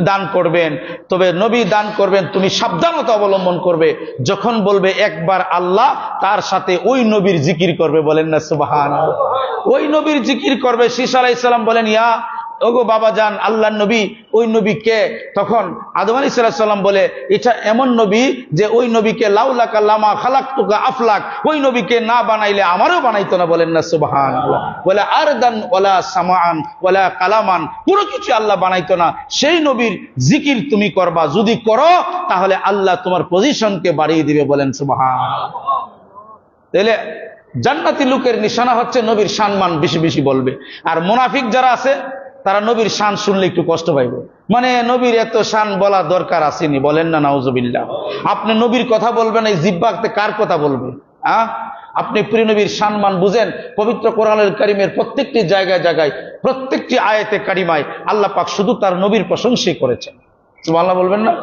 দান করবেন, তবে নবী দান করবেন, তুমি সাবধানতা অবলম্বন করবে। যখন বলবে একবার আল্লাহ, তার সাথে ওই নবীর জিকির করবে। বলেন না সুবহানাল্লাহ। ওই নবীর জিকির করবে। শীষ আলাইহিস সালাম বলেন, ইয়া ওগো বাবা যান, আল্লাহ নবী, ওই নবী কে? তখন আদম আলাইহিস সালাম বলে, এটা এমন নবী যে ওই নবীকে লাউলাকা লামা খালাকতুকা আফলাক, ওই নবীকে না বানাইলে আমারও বানাইতো না। বলেন না সুবহানাল্লাহ। বলে আরদান ওয়ালা সামাআন ওয়ালা কালামান, পুরো কিছু আল্লাহ বানাইতো না। সেই নবীর জিকির তুমি করবা, যদি করো তাহলে আল্লাহ তোমার পজিশনকে বাড়িয়ে দিবে। বলেন সুবহানাল্লাহ। তাহলে জান্নাতি লোকের নিশানা হচ্ছে নবীর সম্মান বেশি বেশি বলবে। আর মুনাফিক যারা আছে তারা নবীর শান শুনলে একটু কষ্ট পাইবে, মানে নবীর এত শান বলা দরকার আসেনি। বলেন না নাউজুবিল্লাহ। আপনি নবীর কথা বলবেন, এই জিহ্বাতে কার কথা বলবে? আপনি প্রিয় নবীর সম্মান বুঝেন। পবিত্র কোরআনুল কারীমের প্রত্যেকটি জায়গায় জায়গায়, প্রত্যেকটি আয়াতে কারিমায় আল্লাহ পাক শুধু তার নবীর প্রশংসাই করেছেন। সুবহানাল্লাহ বলবেন না?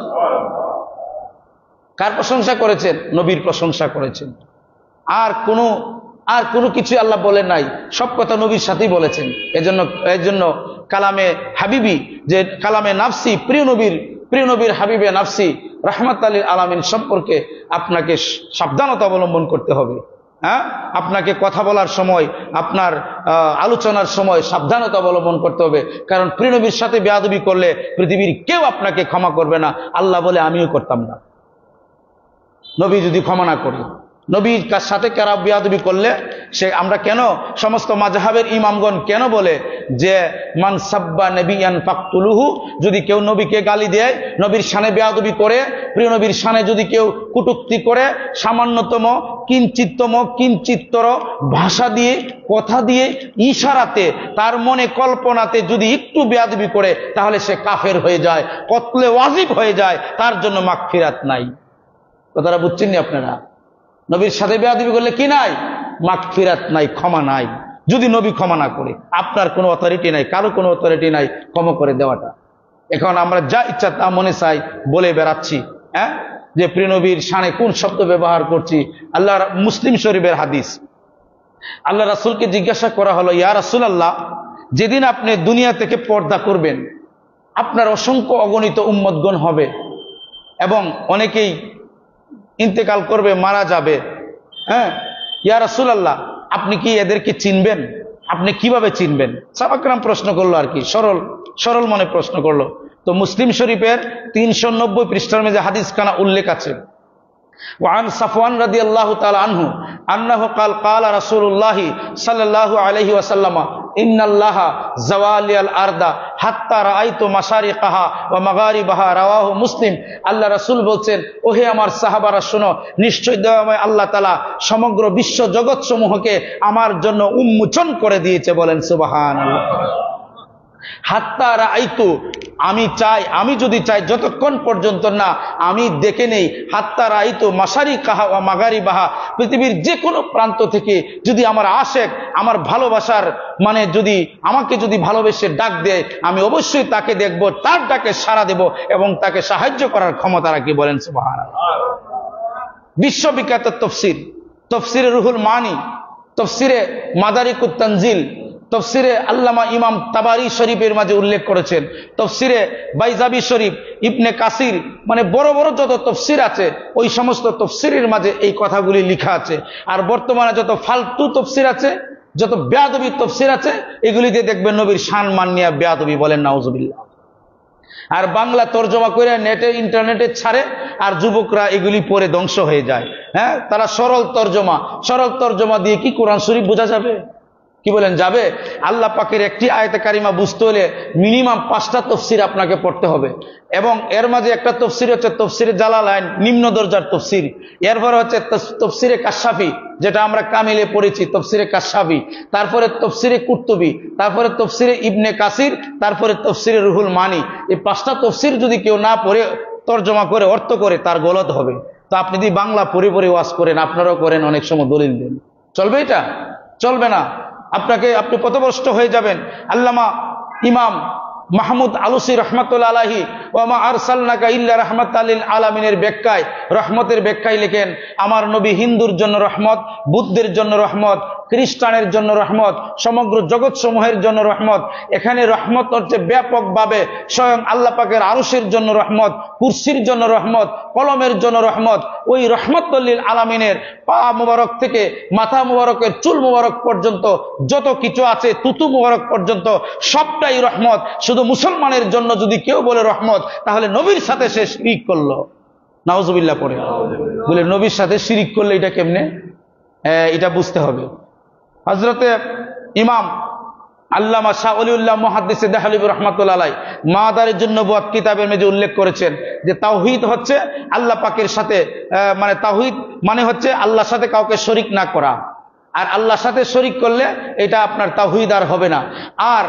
কার প্রশংসা করেছেন? নবীর প্রশংসা করেছেন। আর কোনো কিছু আল্লাহ বলেন নাই, সব কথা নবীর সাথেই বলেছেন। এজন্য কালামে হাবিবি, যে কালামে নাফসি, প্রিয় নবীর হাবিবে নাফসি রাহমাতাল লিল আলামিন সম্পর্কে আপনাকে সাবধানতা অবলম্বন করতে হবে। আপনাকে কথা বলার সময়, আপনার আলোচনার সময় সাবধানতা অবলম্বন করতে হবে। কারণ প্রিয় নবীর সাথে বেয়াদবি করলে পৃথিবীর কেউ আপনাকে ক্ষমা করবে না। আল্লাহ বলে আমিও করতাম না, নবী যদি ক্ষমা না করি। নবীর সাথে কারা বেয়াদবি করলে সে আমরা কেন, সমস্ত মাযহাবের ইমামগণ কেন বলে যে মান সাব্বা নবিয়ান ফাকতুলুহু, যদি কেউ নবীকে গালি দেয়, নবীর শানে বেয়াদবি করে, প্রিয় নবীর শানে যদি কেউ কটূক্তি করে, সামান্যতম কিঞ্চিত্তর ভাষা দিয়ে, কথা দিয়ে, ইশারাতে, তার মনে কল্পনাতে যদি একটু বেয়াদবি করে, তাহলে সে কাফের হয়ে যায়, কতলে ওয়াজিব হয়ে যায়, তার জন্য মাগফিরাত নাই। কথাটা বুঝছেন নি আপনারা? নবীর সাথে বেয়াদবি করলে কি নাই? মাগফিরাত নাই, ক্ষমা নাই। যদি নবী ক্ষমা না করে, আপনার কোনো অথরিটি নাই, কারো কোনো অথরিটি নাই ক্ষমা করে দেওয়াটা। এখন আমরা যা ইচ্ছা তা মনে চাই বলে বেড়াচ্ছি। যে প্রিয় নবীর শানে কোন শব্দ ব্যবহার করছি। আল্লাহ মুসলিম শরীফের হাদিস, আল্লাহ রাসূলকে জিজ্ঞাসা করা হলো, ইয়া রাসূলুল্লাহ, যেদিন আপনি দুনিয়া থেকে পর্দা করবেন আপনার অসংখ্য অগণিত উম্মতগণ হবে এবং অনেকেই ইন্তেকাল করবে, মারা যাবে। হ্যাঁ, ইয়া রাসূলুল্লাহ, আপনি কি এদেরকে চিনবেন? আপনি কিভাবে চিনবেন? সাহাবায়ে কেরাম প্রশ্ন করলো আর কি, সরল মনে প্রশ্ন করলো। তো মুসলিম শরীফের 390 পৃষ্ঠার মধ্যে হাদিস খানা উল্লেখ আছে। وعن صفوان رضي الله تعالى عنه أنه قال قال رسول الله صلى الله عليه وسلم إن الله زوالي الأرض حتى رأيت مشارقها ومغاربها رواه মুসলিম। আল্লাহ রাসূল বলছেন, ওহে আমার সাহাবারা শোনো, নিশ্চয় দয়াময় আল্লাহ তাআলা সমগ্র বিশ্ব জগৎ সমূহকে আমার জন্য উন্মোচন করে দিয়েছে। বলেন সুবহানাল্লাহ। হাত্তা রাআইতু, আমি যদি চাই যতক্ষণ পর্যন্ত না আমি দেখে নেই, হাত্তা রাআইতু মাশারিকাহা ওয়া মাগারিবাহা, পৃথিবীর যে কোনো প্রান্ত থেকে যদি আমার আশেক, আমার ভালোবাসার মানে যদি আমাকে যদি ভালোবেসে ডাক দেয়, আমি অবশ্যই তাকে দেখব, তার ডাকে সাড়া দেব এবং তাকে সাহায্য করার ক্ষমতা রাখি। বলেন সুবহানাল্লাহ। বিশ্ববিখ্যাত তফসিরে রুহুল মানি, তফসিরে মাদারিকুত তানজিল, তফসিরে আল্লামা ইমাম তাবারি শরীফের মাঝে উল্লেখ করেছেন, তফসিরে বাইজাবি শরীফ, ইবনে কাসির, মানে বড় বড় যত তফসির আছে ওই সমস্ত তফসিরের মাঝে এই কথাগুলি লেখা আছে। আর বর্তমানে যত ফালতু তফসির আছে, যত বেয়াদবি তফসির আছে, এগুলিতে দেখবেন নবীর শান মান নিয়া বেয়াদবি। বলেন নাউজুবিল্লাহ। আর বাংলা তর্জমা করে নেটে ইন্টারনেটে ছাড়ে, আর যুবকরা এগুলি পড়ে ধ্বংস হয়ে যায়। হ্যাঁ, তারা সরল তর্জমা দিয়ে কি কোরআন শরীফ বোঝা যাবে? কি বলেন, যাবে? আল্লাহ পাকের একটি আয়াতে কারিমা বুঝতে হলে মিনিমাম 5টা তফসির আপনাকে পড়তে হবে, এবং এর মাঝে একটা তফসির হচ্ছে তফসিরে জালালাইন, নিম্ন দরজার তফসির। এরপরে হচ্ছে তফসিরে কাশাফি, যেটা আমরা কামিলে পড়েছি, তফসিরে কাশাফি। তারপরে তফসিরে কুর্তুবি, তারপরে তফসিরে ইবনে কাসির, তারপরে তফসিরে রুহুল মানি। এই 5টা তফসির যদি কেউ না পড়ে তর্জমা করে অর্থ করে, তার গলত হবে। তো আপনি যদি বাংলা পড়ে ওয়াজ করেন, আপনারাও করেন, অনেক সময় দলিল দেন, চলবে? এটা চলবে না। আপনি পথভ্রষ্ট হয়ে যাবেন। আল্লামা ইমাম মাহমুদ আলুসি রহমাতুল্লাহ আলাইহি ওয়া মা আরসালনাকা ইল্লা রাহমাতাল লিল আলামিনের ব্যাখ্যায়, রহমতের ব্যাখ্যায় লেখেন, আমার নবী হিন্দুর জন্য রহমত, বুদ্ধের জন্য রহমত, খ্রিস্টানের জন্য রহমত, সমগ্র জগৎ সমূহের জন্য রহমত। এখানে রহমত হচ্ছে ব্যাপকভাবে স্বয়ং আল্লাহ পাকের আরশের জন্য রহমত, কুরসির জন্য রহমত, কলমের জন্য রহমত। ওই রহমাতুল লিল আলামিনের পা মুবারক থেকে মাথা মুবারকের চুল মুবারক পর্যন্ত যত কিছু আছে, তুতু মুবারক পর্যন্ত সবটাই রহমত। শুধু মুসলমানের জন্য যদি কেউ বলে রহমত, তাহলে নবীর সাথে সে শিরিক করলো। নাউজুবিল্লাহ পড়ে বলে, নবীর সাথে শিরিক করলে এটা কেমনে, এটা বুঝতে হবে। হযরতে ইমাম আল্লামা শাহ ওলিউল্লাহ মুহাদ্দিস দেহলভী রাহমাতুল্লাহ আলাইহি মাদারিজুন নবুওয়াত কিতাবের মধ্যে উল্লেখ করেছেন যে তাওহীদ হচ্ছে আল্লাহ পাকের সাথে, মানে তাওহীদ মানে হচ্ছে আল্লাহর সাথে কাউকে শরীক না করা। আর আল্লাহর সাথে শরীক করলে এটা আপনার তাওহীদ আর হবে না। আর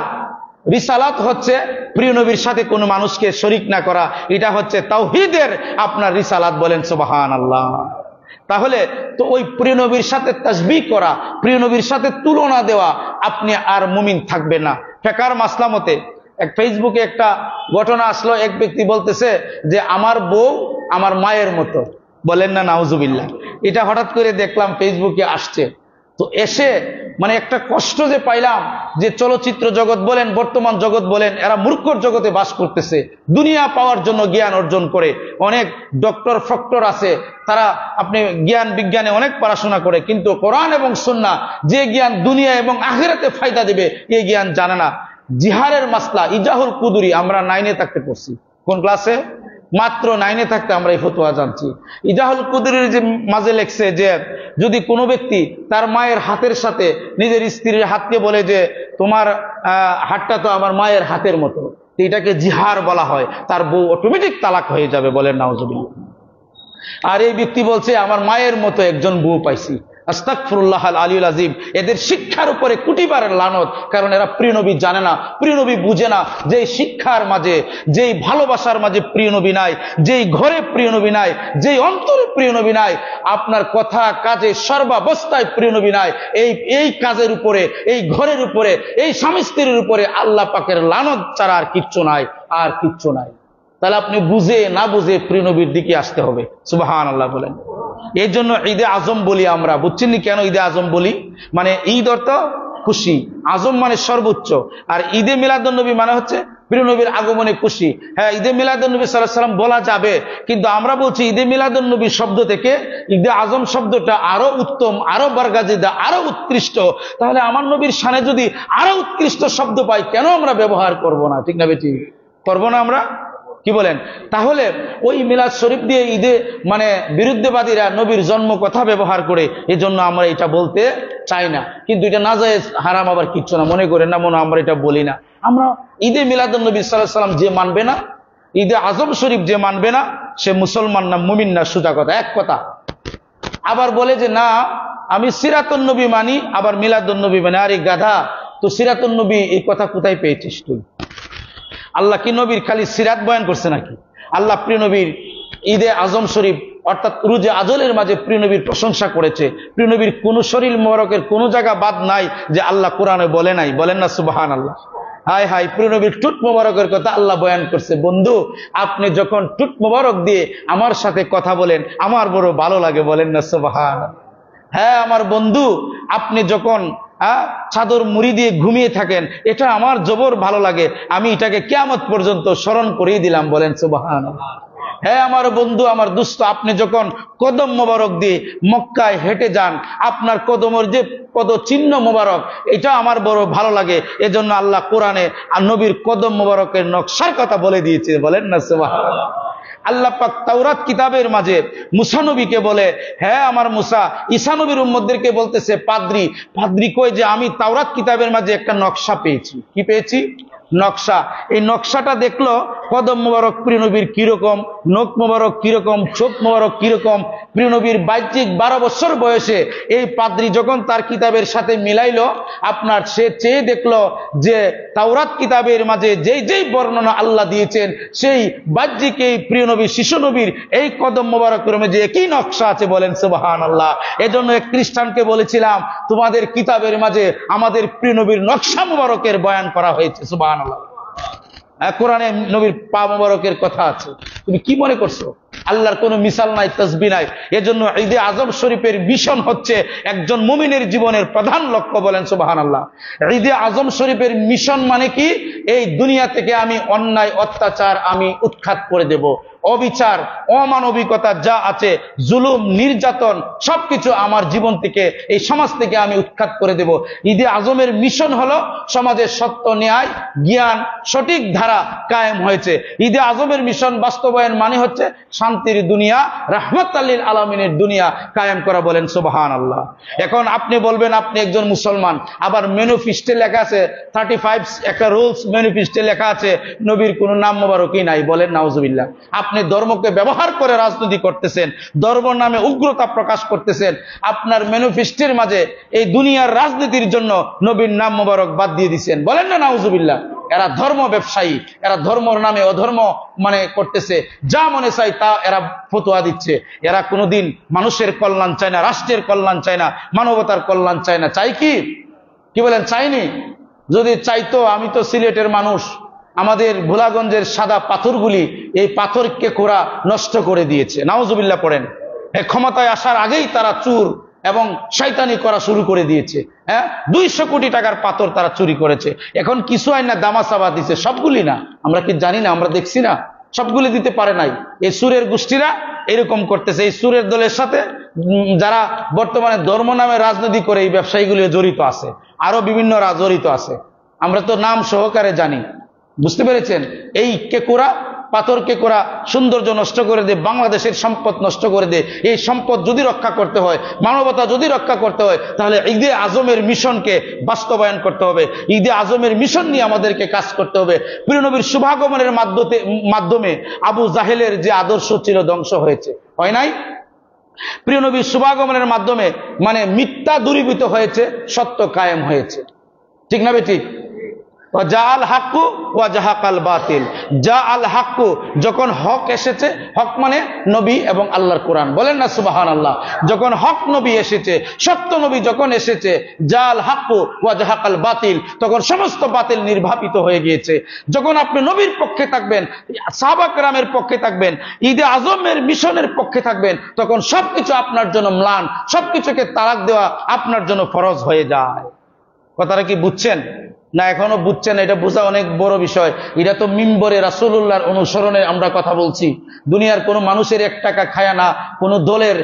রিসালাত হচ্ছে প্রিয় নবীর সাথে কোনো মানুষকে শরীক না করা, এটা হচ্ছে তাওহীদের আপনার রিসালাত। বলেন সুবহানাল্লাহ। তাহলে তো ওই প্রিয় নবীর সাথে তাসবিহ করা, প্রিয় নবীর সাথে তুলনা দেওয়া, আপনি আর মুমিন থাকবেন না। ফেকার মাসলামতে ফেসবুকে একটা ঘটনা আসলো, এক ব্যক্তি বলতেছে যে আমার বউ আমার মায়ের মতো। বলেন না নাউজুবিল্লাহ। এটা হঠাৎ করে দেখলাম ফেসবুকে আসছে। তো এসে মানে একটা কষ্ট যে পাইলাম, যে চলচ্চিত্র জগৎ বলেন, বর্তমান জগৎ বলেন, এরা মূর্খর জগতে বাস করতেছে, দুনিয়া পাওয়ার জন্য জ্ঞান অর্জন করে। অনেক ডক্টর ফক্টর আছে, তারা আপনি জ্ঞান বিজ্ঞানে অনেক পড়াশোনা করে, কিন্তু কোরআন এবং সুন্নাহ যে জ্ঞান দুনিয়া এবং আখিরাতে ফায়দা দেবে এই জ্ঞান জানে না। জিহারের মাসলা ইজাহুল কুদুরি আমরা 9-এ থাকতে পড়ছি। কোন ক্লাসে? মাত্র 9-এ থাকতে আমরা এই ফতোয়া জানছি। ইজাহুল কুদুরির যে মাঝে লেখছে যে যদি কোনো ব্যক্তি তার মায়ের হাতের সাথে নিজের স্ত্রীর হাতকে বলে যে তোমার হাতটা তো আমার মায়ের হাতের মতো, এটাকে জিহার বলা হয়, তার বউ অটোমেটিক তালাক হয়ে যাবে। বলেন নাউজুবিল্লাহ। আর এই ব্যক্তি বলছে আমার মায়ের মতো একজন বউ পাইছি। আস্তাগফিরুল্লাহ আল আলিউল আযীম। এদের শিক্ষার উপরে কুটিবারের লানত, কারণ এরা প্রিয় নবী জানে না, প্রিয় নবী বুঝে না। যেই শিক্ষার মাঝে, যেই ভালোবাসার মাঝে প্রিয় নবী নাই, যেই ঘরে প্রিয় নবী নাই, যেই অন্তরে প্রিয় নবী নাই, আপনার কথা কাজে সর্বাবস্থায় প্রিয় নবী নাই, এই কাজের উপরে, এই ঘরের উপরে, এই স্বামী স্ত্রীর উপরে আল্লাহ পাকের লানত ছাড়া আর কিচ্ছু নাই, আর কিচ্ছু নাই। তাহলে আপনি বুঝে না বুঝে প্রিয় নবীর দিকে আসতে হবে। সুবহানাল্লাহ বলেন। এই জন্য ঈদে আজম বলি আমরা, বুঝছেন নি কেন ঈদে আজম বলি? মানে ঈদ অর্থ খুশি, আজম মানে সর্বোচ্চ, আর ঈদে মিলাদুন্নবী মানে হচ্ছে প্রিয় নবীর আগমনে খুশি। হ্যাঁ, ঈদে মিলাদুন্নবী সাল্লাল্লাহু আলাইহি ওয়াসাল্লাম বলা যাবে, কিন্তু আমরা বলছি ঈদে মিলাদুন্নবী শব্দ থেকে ঈদে আজম শব্দটা আরো উত্তম, আরো বরগাজিদা, আরো উৎকৃষ্ট। তাহলে আমার নবীর শানে যদি আরো উৎকৃষ্ট শব্দ পাই, কেন আমরা ব্যবহার করব না? ঠিক না বেটি? করবো না আমরা? কি বলেন? তাহলে ওই মিলাদ শরীফ দিয়ে ঈদে মানে বিরুদ্ধবাদীরা নবীর জন্ম কথা ব্যবহার করে, এজন্য আমরা এটা বলতে চাই না। কিন্তু এটা নাজায়েজ, হারাম আবার কিচ্ছু না, মনে করেন না মনে আমরা এটা বলি না। আমরা ঈদে মিলাদুন্নবী সাল্লাল্লাহু আলাইহি ওয়াসাল্লাম যে মানবে না, ঈদে আজম শরীফ যে মানবে না, সে মুসলমান না, মুমিন না, সোজা কথা, এক কথা। আবার বলে যে না আমি সিরাতুন্নবী মানি, আবার মিলাদুন্নবী মানি। আরে গাধা, তো সিরাতুন্নবী এই কথা কোথায় পেয়েছিস তুই? আল্লাহ কি নবীর খালি সিরাত বয়ান করছে নাকি? আল্লাহ প্রিয় নবীর ঈদে আজম শরীফ অর্থাৎ রোজে আজলের মাঝে প্রিয় নবীর প্রশংসা করেছে। প্রিয় নবীর কোন শরীর মোবারকের কোন জায়গা বাদ নাই যে আল্লাহ কোরআনে বলে নাই, বলেন না সুবহানাল্লাহ। হায় হায়, প্রিয় নবীর টুট মোবারকের কথা আল্লাহ বয়ান করছে। বন্ধু, আপনি যখন টুট মোবারক দিয়ে আমার সাথে কথা বলেন আমার বড় ভালো লাগে, বলেন না সুবহানাল্লাহ। হ্যাঁ আমার বন্ধু, আপনি যখন চাদর মুড়ি দিয়ে ঘুমিয়ে থাকেন, এটা আমার জবর ভালো লাগে, আমি এটাকে কিয়ামত পর্যন্ত স্মরণ করিয়ে দিলাম, বলেন সুবহানাল্লাহ। হ্যাঁ আমার বন্ধু, আমার দুস্থ, আপনি যখন কদম মোবারক দিয়ে মক্কায় হেঁটে যান, আপনার কদমের যে পদ চিহ্ন মোবারক, এটা আমার বড় ভালো লাগে। এজন্য আল্লাহ কোরআনে আর নবীর কদম মোবারকের নকশার কথা বলে দিয়েছে, বলেন না সুবহানাল্লাহ। আল্লাহ পাক তাওরাত কিতাবের মাঝে মুসা নবীকে বলে, হ্যাঁ আমার মুসা, ঈসা নবীর উম্মতদেরকে বলতেছে, পাদ্রী পাদ্রী কই যে আমি তাওরাত কিতাবের মাঝে একটা নকশা পেয়েছি। কি পেয়েছি? নকশা। এই নকশাটা দেখলো কদম মোবারক প্রিয় নবীর কিরকম, নখ মোবারক কিরকম, চোখ মোবারক কিরকম। প্রিয় নবীর বাহ্যিক 12 বছর বয়সে এই পাদ্রী যখন তার কিতাবের সাথে মিলাইলো, আপনার সে চেয়ে দেখলো যে তাওরাত কিতাবের মাঝে যেই যেই বর্ণনা আল্লাহ দিয়েছেন, সেই বাহ্যিক এই প্রিয় নবী শিশু নবীর এই কদম মোবারকের মধ্যে একই নকশা আছে, বলেন সুবহানাল্লাহ। এজন্য এক খ্রিস্টানকে বলেছিলাম, তোমাদের কিতাবের মাঝে আমাদের প্রিয় নবীর নকশা মোবারকের বয়ান করা হয়েছে। সুবহানাল্লাহ। কোরআনে নবীর পা মোবারকের কথা আছে। তুমি কি মনে করছো আল্লাহর কোনো মিসাল নাই, তাসবিহ নাই? এজন্য ঈদে আজম শরীফের মিশন হচ্ছে একজন মুমিনের জীবনের প্রধান লক্ষ্য, বলেন সুবহানাল্লাহ। ঈদে আজম শরীফের মিশন মানে কি? এই দুনিয়া থেকে আমি অন্যায় অত্যাচার আমি উৎখাত করে দেব, অবিচার অমানবিকতা যা আছে, জুলুম নির্যাতন সবকিছু আমার জীবন থেকে, এই সমাজ থেকে আমি উৎখাত করে দেব। ঈদে আজমের মিশন হলো সমাজের সত্য ন্যায় জ্ঞান সঠিক ধারা কায়েম হয়েছে। ঈদে আজমের মিশন বাস্তবায়ন মানে হচ্ছে শান্তির দুনিয়া, রাহমাতাল লিল আলামিনের দুনিয়া কায়েম করা, বলেন সুবহানাল্লাহ। এখন আপনি বলবেন আপনি একজন মুসলমান, আবার ম্যানিফেস্টোতে লেখা আছে 35 একটা রুলস, ম্যানিফেস্টোতে লেখা আছে নবীর কোনো নাম মোবারকই নাই, বলেন নাউজুবিল্লাহ। আপনি ধর্মকে ব্যবহার করে রাজনীতি করতেছেন, ধর্ম নামে উগ্রতা প্রকাশ করতেছেন। আপনার ম্যানিফেস্টোর মাঝে এই দুনিয়ার রাজনীতির জন্য নবীর নাম মোবারক বাদ দিয়ে দিচ্ছেন, বলেন না নাউজুবিল্লাহ। এরা ধর্ম ব্যবসায়ী, এরা ধর্মর নামে অধর্ম মানে করতেছে, যা মনে চাই তা এরা ফতোয়া দিচ্ছে। এরা কোনোদিন মানুষের কল্যাণ চায় না, রাষ্ট্রের কল্যাণ চায় না, মানবতার কল্যাণ চায় না। চাই কি? কি বলেন? চাইনি? যদি চাইতো, আমি তো সিলেটের মানুষ, আমাদের ভোলাগঞ্জের সাদা পাথরগুলি এই পাথরকে কোরা নষ্ট করে দিয়েছে, নাউজুবিল্লাহ পড়েন। ক্ষমতায় আসার আগেই তারা চুর এবং শয়তানি করা শুরু করে দিয়েছে। হ্যাঁ, 200 কোটি টাকার পাথর তারা চুরি করেছে। এখন কিছু আইন না দামাচাবা দিচ্ছে, সবগুলি না, আমরা কি জানি না, আমরা দেখছি না, সবগুলি দিতে পারে নাই। এই সুরের গোষ্ঠীরা এরকম করতেছে। এই সুরের দলের সাথে যারা বর্তমানে ধর্ম নামে রাজনীতি করে এই ব্যবসায়ীগুলি জড়িত আছে, আরো বিভিন্ন জড়িত আছে, আমরা তো নাম সহকারে জানি। বুঝতে পেরেছেন? এই কেকুরা পাথরকে কোরা সৌন্দর্য নষ্ট করে দে, বাংলাদেশের সম্পদ নষ্ট করে দে। এই সম্পদ যদি রক্ষা করতে হয়, মানবতা যদি রক্ষা করতে হয়, তাহলে ঈদে আজমের মিশনকে বাস্তবায়ন করতে হবে। ঈদে আজমের মিশন নিয়ে আমাদেরকে কাজ করতে হবে। প্রিয় নবীর শুভাগমনের মাধ্যমে আবু জাহেলের যে আদর্শ ছিল ধ্বংস হয়েছে, হয় নাই? প্রিয় নবীর শুভাগমনের মাধ্যমে মানে মিথ্যা দূরীভূত হয়েছে, সত্য কায়েম হয়েছে। ঠিক না বেঠিক? জাআল হাক্কু ওয়া জাহাকাল বাতিল। জাআল হাক্কু, যখন হক এসেছে, হক মানে নবী এবং আল্লাহর কোরআন, বলেন না সুবহানাল্লাহ। যখন হক নবী এসেছে, সত্য নবী যখন এসেছে, জাআল হাক্কু ওয়া জাহাকাল বাতিল, তখন সমস্ত বাতিল নির্বাপিত হয়ে গিয়েছে। যখন আপনি নবীর পক্ষে থাকবেন, সাহাবা কেরামের পক্ষে থাকবেন, ঈদে আজমের মিশনের পক্ষে থাকবেন, তখন সবকিছু আপনার জন্য ম্লান, সবকিছুকে তালাক দেওয়া আপনার জন্য ফরজ হয়ে যায়। কথাটা কি বুঝছেন না এখনো বুঝছেন? এটা বোঝা অনেক বড় বিষয়। এটা তো মিম্বরে রাসূলুল্লাহর অনুসরণে আমরা কথা বলছি। দুনিয়ার কোনো মানুষের 1 টাকা খায় না, কোনো দলের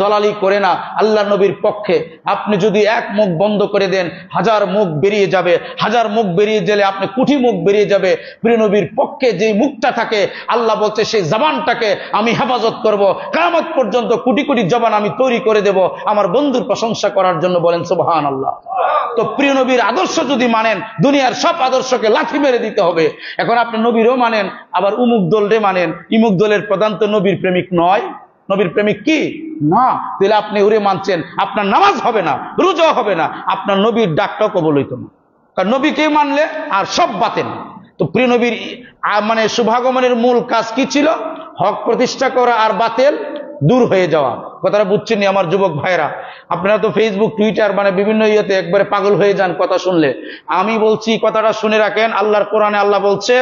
দলালি করে না, আল্লাহ নবীর পক্ষে। আপনি যদি এক মুখ বন্ধ করে দেন, 1000 মুখ বেরিয়ে যাবে, 1000 মুখ বেরিয়ে গেলে আপনি কোটি মুখ বেরিয়ে যাবে। প্রিয় নবীর পক্ষে যে মুখটা থাকে, আল্লাহ বলছে সেই জবানটাকে আমি হেফাজত করব, কিয়ামত পর্যন্ত কোটি কোটি জবান আমি তৈরি করে দেব আমার বন্ধুর প্রশংসা করার জন্য, বলেন সুবহানাল্লাহ। তো প্রিয় নবীর আদর্শ যদি মানেন, দুনিয়ার সব আদর্শকে লাথি মেরে দিতে হবে। এখন আপনি নবীরও মানেন, আবার উমুক দলরে মানেন, ইমুক দলের প্রধান তো নবীর প্রেমিক নয়। নবীর প্রেমিক কি না, তাহলে আপনি ওরে মানছেন, আপনার নামাজ হবে না, রোজা হবে না, আপনার নবীর ডাকটাও কবুল হইত না। কারণ নবীকে মানলে আর সব বাতেন। তো প্রিয় নবীর শুভাগমনের মূল কাজ কি ছিল? হক প্রতিষ্ঠা করা আর বাতিল দূর হয়ে যাওয়া। কথাটা বুঝছেন আমার যুবক ভাইরা? আপনারা তো ফেসবুক, টুইটার বিভিন্ন ইয়েতে একবারে পাগল হয়ে যান কথা শুনলে। আমি বলছি, কথাটা শুনে রাখেন। আল্লাহর কোরআনে আল্লাহ বলছে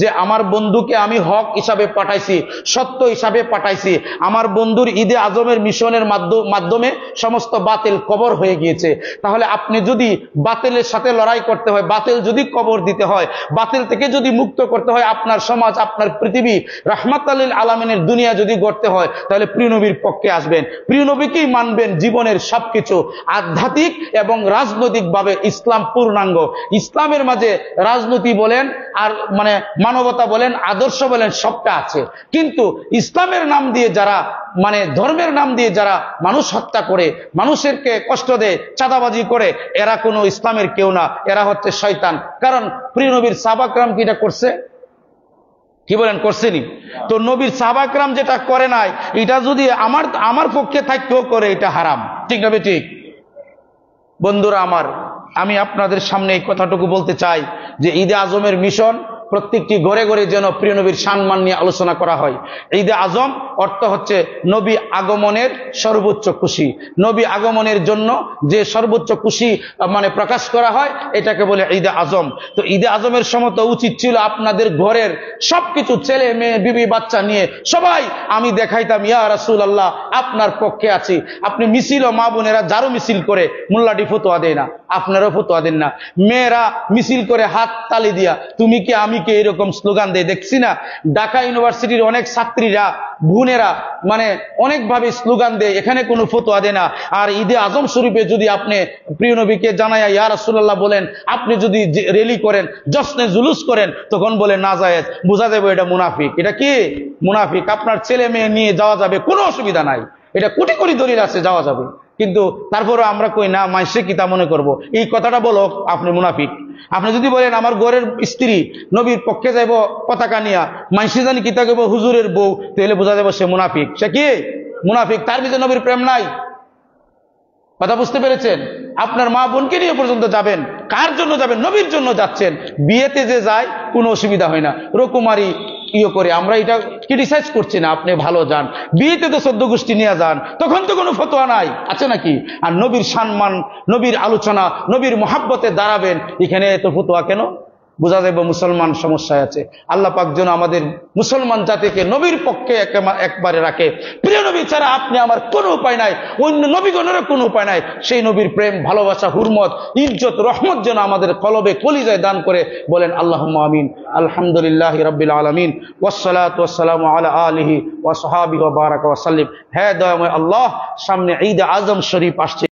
যে আমার বন্ধুকে আমি হক হিসাবে পাঠাইছি, সত্য হিসাবে পাঠাইছি। আমার বন্ধুর ঈদে আজমের মিশনের মাধ্যমে সমস্ত বাতিল কবর হয়ে গিয়েছে। তাহলে আপনি যদি বাতিলের সাথে লড়াই করতে হয়, বাতিল যদি কবর দিতে হয়, বাতিল থেকে যদি মুক্ত করতে হয় আপনার সমাজ, আপনার পৃথিবী, রাহমাতাল লিল আলামিনের দুনিয়া যদি গড়তে হয়, তাহলে প্রিয় নবীর পক্ষে আসবেন, প্রিয় নবীকেই মানবেন। জীবনের সবকিছু আধ্যাত্মিক এবং রাজনৈতিক ভাবে ইসলাম পূর্ণাঙ্গ। ইসলামের মাঝে রাজনীতি বলেন আর মানবতা বলেন, আদর্শ বলেন, সবটা আছে। কিন্তু ইসলামের নাম দিয়ে যারা ধর্মের নাম দিয়ে যারা মানুষ হত্যা করে, মানুষেরকে কষ্ট দেয়, চাঁদাবাজি করে, এরা কোনো ইসলামের কেউ না, এরা হচ্ছে শয়তান। কারণ প্রিয় নবীর সাহাবা কেরাম কি এটা করছে? কি বলেন, করছেনি? তো নবীর সাহাবা কেরাম যেটা করে নাই, এটা যদি আমার পক্ষে থাকতেও করে, এটা হারাম। ঠিক না ঠিক? বন্ধুরা আমার, আমি আপনাদের সামনে এই কথাটুকু বলতে চাই যে ঈদে আজমের মিশন প্রত্যেকটি ঘরে ঘরে যেন প্রিয় নবীর সম্মান নিয়ে আলোচনা করা হয়। ঈদে আজম অর্থ হচ্ছে নবী আগমনের সর্বোচ্চ খুশি। নবী আগমনের জন্য যে সর্বোচ্চ খুশি প্রকাশ করা হয়, এটাকে বলে ঈদে আজম। তো ঈদে আজমের সময় তো উচিত ছিল আপনাদের ঘরের সবকিছু, ছেলে মেয়ে বিবি বাচ্চা নিয়ে সবাই আমি দেখাইতাম, ইয়া রাসূলুল্লাহ আপনার পক্ষে আছি। আপনি মিছিল, মা বোনেরা যারও মিছিল করে, মোল্লাটি ফতোয়া দেয় না, আপনারও ফতোয়া দেন না। মেয়েরা মিছিল করে হাত তালি দিয়া তুমি কে আমি কে এরকম স্লোগান দেয়, দেখছি না? ঢাকা ইউনিভার্সিটির অনেক ছাত্রীরা, বোনেরা অনেকভাবে স্লোগান দেয়, এখানে কোনো ফতোয়া দেয় না। আর ঈদে আজম শরীফে যদি আপনি প্রিয় নবীকে জানাইয়া ইয়া রাসূলুল্লাহ বলেন, আপনি যদি র্যালি করেন, জশ্নে জুলুস করেন, তখন বলে না জায়েজ, বোঝা যাবে এটা মুনাফিক। এটা কি মুনাফিক? আপনার ছেলে মেয়ে নিয়ে যাওয়া যাবে, কোনো অসুবিধা নাই, এটা কোটি কোটি দলিল আছে, যাওয়া যাবে। কিন্তু তারপরে আমরা কই না, মাইসে কি তা মনে করবো, এই কথাটা বলো, আপনি মুনাফিক। আপনি যদি বলেন আমার ঘরের স্ত্রী নবীর পক্ষে যাইব পতাকা নিয়া, মাইসে জানি কি তা কইব হুজুরের বউ, তাহলে বোঝা যাবে সে মুনাফিক। সে কি মুনাফিক? তার ভিতরে নবীর প্রেম নাই। কথা বুঝতে পেরেছেন? আপনার মা বোনকে নিয়ে পর্যন্ত যাবেন, কার জন্য যাবেন? নবীর জন্য যাচ্ছেন। বিয়েতে যে যায় কোনো অসুবিধা হয় না, রকমারি করে, আমরা এটা ক্রিটিসাইজ করছি না, আপনি ভালো যান, বিয়েতে তো 14 গোষ্ঠী নিয়ে যান, তখন তো কোনো ফতোয়া নাই, আছে নাকি? আর নবীর সম্মান, নবীর আলোচনা, নবীর মহাব্বতে দাঁড়াবেন, এখানে এত ফতোয়া কেন? বোঝা যাবে মুসলমান সমস্যায় আছে। আল্লাহ পাক যেন আমাদের মুসলমান জাতিকে নবীর পক্ষে একবারে রাখে। প্রিয় নবী ছাড়া আপনি আমার কোনো উপায় নাই, অন্য নবীগণেরও কোনো উপায় নাই। সেই নবীর প্রেম, ভালোবাসা, হুরমত, ইজ্জত, রহমত যেন আমাদের কলবে কলিজায় দান করে। বলেন আল্লাহুম্মা আমিন। আলহামদুলিল্লাহি রাব্বিল আলামিন, ওয়াসসালাতু ওয়াসসালামু আলা আলিহি ওয়া সাহবিহি ওয়া বারাকা ওয়া সাল্লিম। হে দয়াময় আল্লাহ, সামনে ঈদ আজম শরীফ আসছে।